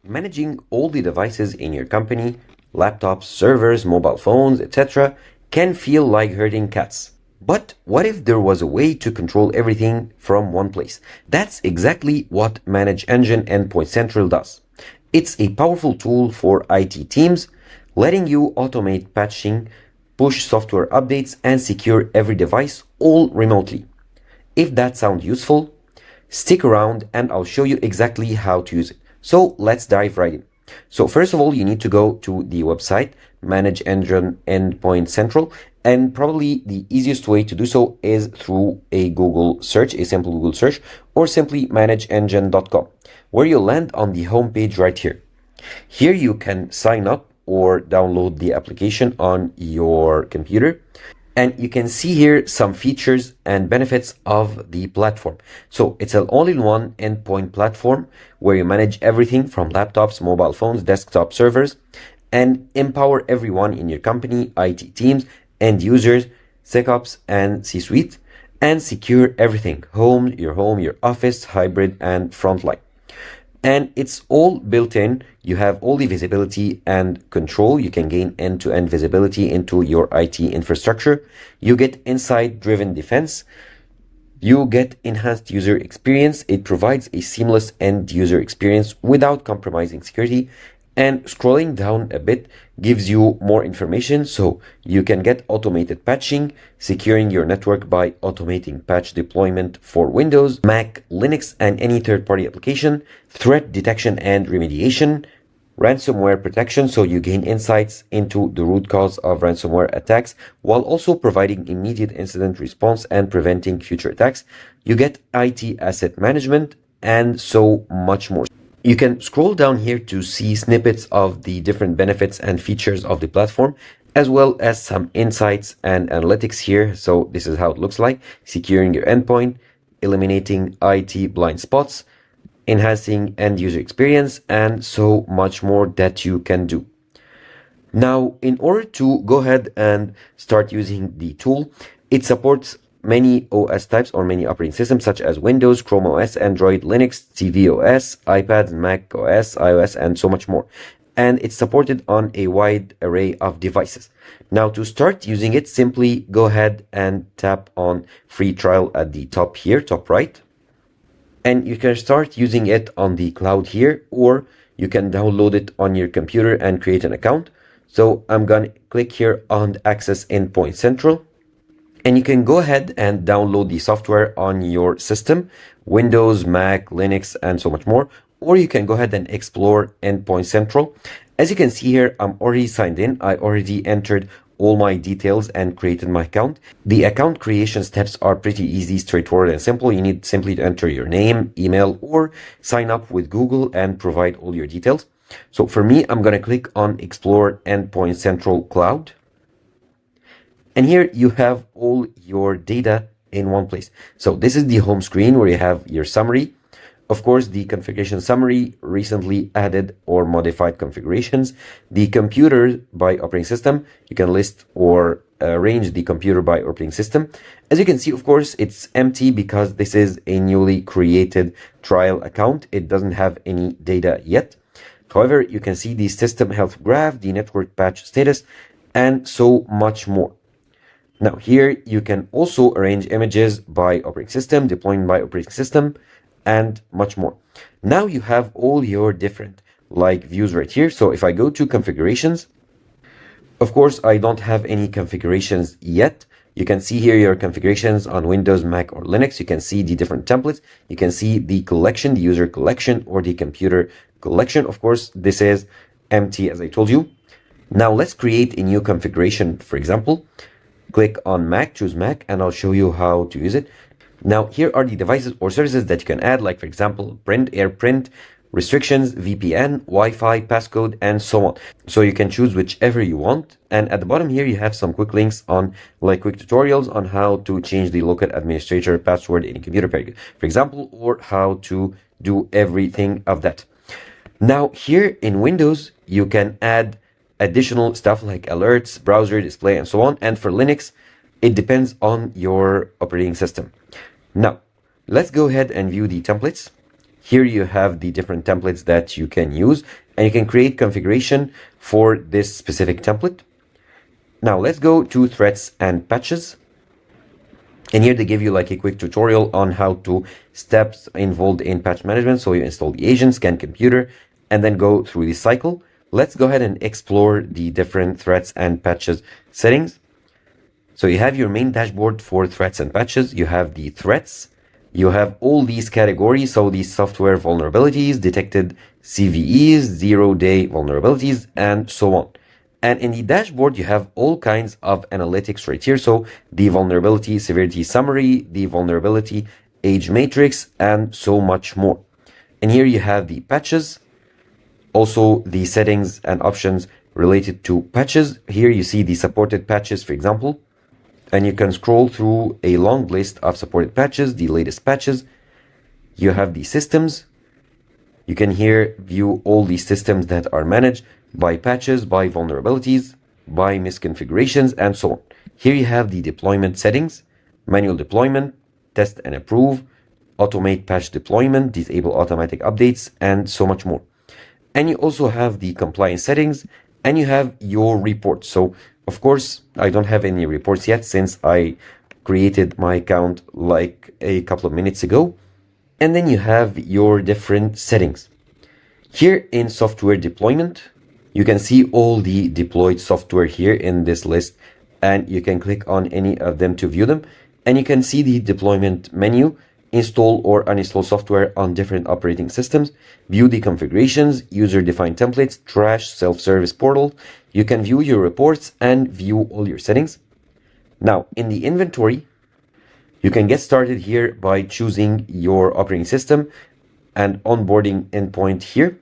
Managing all the devices in your company, laptops, servers, mobile phones, etc., can feel like herding cats. But what if there was a way to control everything from one place? That's exactly what ManageEngine Endpoint Central does. It's a powerful tool for IT teams, letting you automate patching, push software updates, and secure every device all remotely. If that sounds useful, stick around and I'll show you exactly how to use it. So let's dive right in. So first of all, you need to go to the website, ManageEngine Endpoint Central, and probably the easiest way to do so is through a Google search, a simple Google search, or simply manageengine.com, where you'll land on the homepage right here. Here you can sign up or download the application on your computer. And you can see here some features and benefits of the platform. So it's an all-in-one endpoint platform where you manage everything from laptops, mobile phones, desktop servers, and empower everyone in your company, IT teams, end users, SecOps, and C-suite, and secure everything, your office, hybrid, and frontline. And it's all built in. You have all the visibility and control. You can gain end-to-end visibility into your IT infrastructure. You get insight-driven defense. You get enhanced user experience. It provides a seamless end user experience without compromising security. And scrolling down a bit gives you more information, so you can get automated patching, securing your network by automating patch deployment for Windows, Mac, Linux, and any third-party application, threat detection and remediation, ransomware protection, so you gain insights into the root cause of ransomware attacks, while also providing immediate incident response and preventing future attacks. You get IT asset management, and so much more. You can scroll down here to see snippets of the different benefits and features of the platform, as well as some insights and analytics here. So this is how it looks like: securing your endpoint, eliminating IT blind spots, enhancing end user experience, and so much more that you can do. Now, in order to go ahead and start using the tool, it supports many OS types or many operating systems such as Windows, Chrome OS, Android, Linux, tvOS, iPad, macOS, iOS, and so much more. And it's supported on a wide array of devices. Now, to start using it, simply go ahead and tap on free trial at the top here, top right. And you can start using it on the cloud here, or you can download it on your computer and create an account. So I'm going to click here on Access Endpoint Central. And you can go ahead and download the software on your system, Windows, Mac, Linux, and so much more. Or you can go ahead and explore Endpoint Central. As you can see here, I'm already signed in. I already entered all my details and created my account. The account creation steps are pretty easy, straightforward, and simple. You need simply to enter your name, email, or sign up with Google and provide all your details. So for me, I'm going to click on Explore Endpoint Central Cloud. And here you have all your data in one place. So this is the home screen where you have your summary. Of course, the configuration summary, recently added or modified configurations, the computer by operating system. You can list or arrange the computer by operating system. As you can see, of course, it's empty because this is a newly created trial account. It doesn't have any data yet. However, you can see the system health graph, the network patch status, and so much more. Now here you can also arrange images by operating system, deployment by operating system, and much more. Now you have all your different views right here. So if I go to configurations, of course, I don't have any configurations yet. You can see here your configurations on Windows, Mac, or Linux. You can see the different templates. You can see the collection, the user collection, or the computer collection. Of course, this is empty, as I told you. Now let's create a new configuration. For example, click on Mac, choose Mac, and I'll show you how to use it. Now, here are the devices or services that you can add, like, for example, print, AirPrint, restrictions, VPN, Wi-Fi, passcode, and so on. So you can choose whichever you want. And at the bottom here, you have some quick links on quick tutorials on how to change the local administrator password in a computer, for example, or how to do everything of that. Now, here in Windows, you can add additional stuff like alerts, browser, display, and so on. And for Linux, it depends on your operating system. Now, let's go ahead and view the templates. Here you have the different templates that you can use, and you can create configuration for this specific template. Now let's go to threats and patches. And here they give you like a quick tutorial on how to steps involved in patch management. So you install the agent, scan computer, and then go through the cycle. Let's go ahead and explore the different threats and patches settings. So you have your main dashboard for threats and patches. You have the threats. You have all these categories. So these software vulnerabilities, detected CVEs, 0-day vulnerabilities, and so on. And in the dashboard, you have all kinds of analytics right here. So the vulnerability severity summary, the vulnerability age matrix, and so much more. And here you have the patches, also the settings and options related to patches. Here you see the supported patches, for example, and you can scroll through a long list of supported patches, the latest patches. You have the systems. You can here view all the systems that are managed by patches, by vulnerabilities, by misconfigurations, and so on. Here you have the deployment settings, manual deployment, test and approve, automate patch deployment, disable automatic updates, and so much more. And you also have the compliance settings, and you have your reports. So of course, I don't have any reports yet since I created my account like a couple of minutes ago. And then you have your different settings. Here in software deployment, you can see all the deployed software here in this list, and you can click on any of them to view them. And you can see the deployment menu, install or uninstall software on different operating systems, view the configurations, user-defined templates, trash, self-service portal. You can view your reports and view all your settings. Now, in the inventory, you can get started here by choosing your operating system and onboarding endpoint here.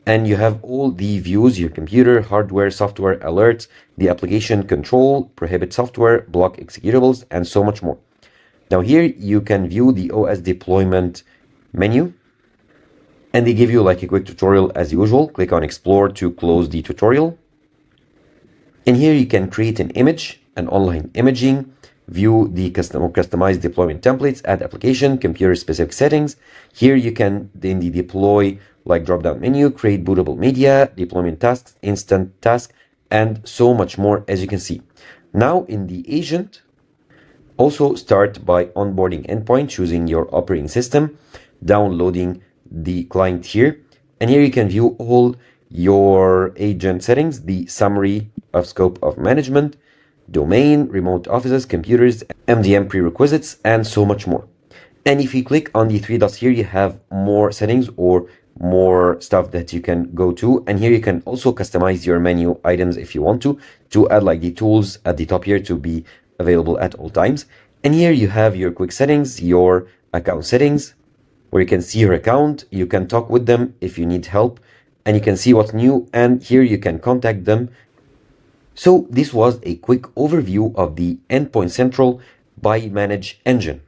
And you have all the views, your computer, hardware, software, alerts, the application control, prohibit software, block executables, and so much more. Now here you can view the OS deployment menu, and they give you like a quick tutorial as usual. Click on explore to close the tutorial. And here you can create an image, an online imaging, view the customized deployment templates, add application, computer specific settings. Here you can in the deploy like drop down menu, create bootable media, deployment tasks, instant task, and so much more, as you can see. Now in the agent, also start by onboarding endpoint, choosing your operating system, downloading the client here. And here you can view all your agent settings, the summary of scope of management, domain, remote offices, computers, MDM prerequisites, and so much more. And if you click on the three dots here, you have more settings or more stuff that you can go to. And here you can also customize your menu items if you want to add like the tools at the top here to be available at all times. And here you have your quick settings, your account settings, where you can see your account. You can talk with them if you need help, and you can see what's new, and here you can contact them. So this was a quick overview of the Endpoint Central by ManageEngine.